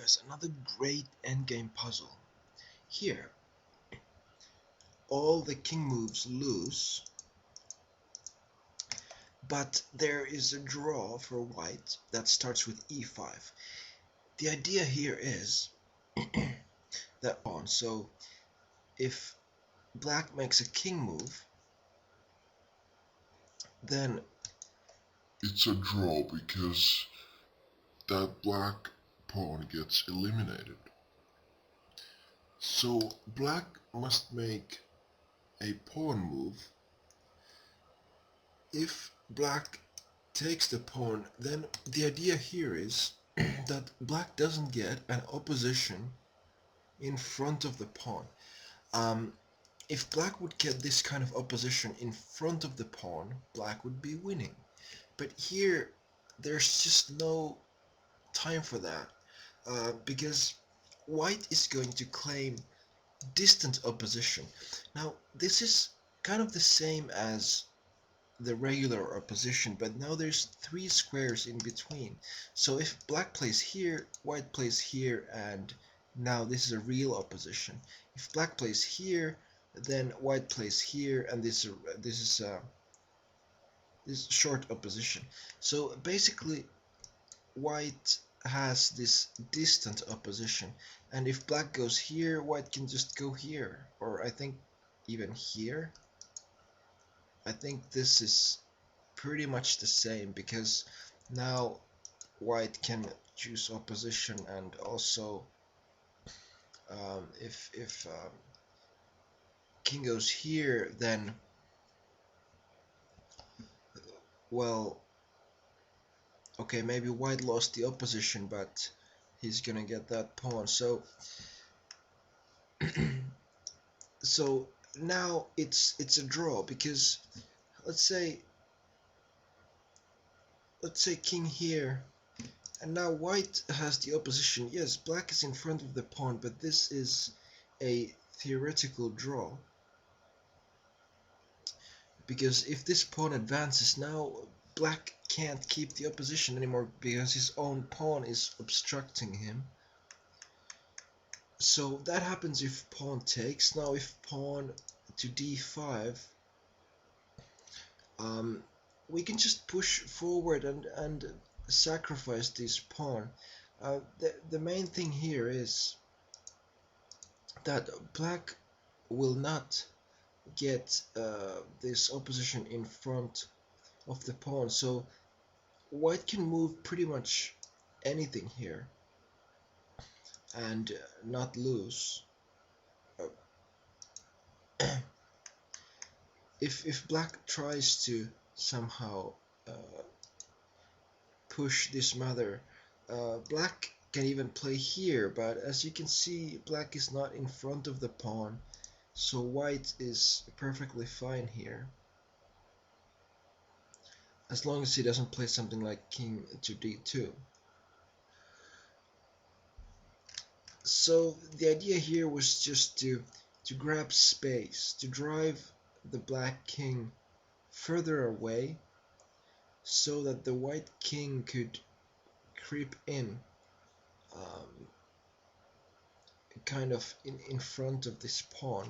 guys, another great endgame puzzle. Here, all the king moves lose, but there is a draw for white that starts with e5. The idea here is that so if black makes a king move, then it's a draw because that black pawn gets eliminated. So black must make a pawn move. If black takes the pawn, then the idea here is that black doesn't get an opposition in front of the pawn. Um, if black would get this kind of opposition in front of the pawn, black would be winning. But here, there's just no time for that, because white is going to claim distant opposition. Now, this is kind of the same as the regular opposition, but now there's three squares in between. So if black plays here, white plays here, and now this is a real opposition. If black plays here, then white plays here, and this short opposition. So basically, white has this distant opposition, and if black goes here, white can just go here, or I think even here. I think this is pretty much the same, because now white can choose opposition, and also if king goes here, then well, okay, maybe white lost the opposition, but he's gonna get that pawn. So so now it's a draw, because let's say king here, and now white has the opposition. Yes, black is in front of the pawn, but this is a theoretical draw, because if this pawn advances, now black can't keep the opposition anymore because his own pawn is obstructing him. So that happens if pawn takes. Now if pawn to d5, we can just push forward and sacrifice this pawn. The main thing here is that black will not get this opposition in front of the pawn, so white can move pretty much anything here and not lose. If black tries to somehow push this mother, black can even play here, but as you can see, black is not in front of the pawn, so white is perfectly fine here, as long as he doesn't play something like king to d2. So the idea here was just to grab space, to drive the black king further away, so that the white king could creep in, kind of in front of this pawn.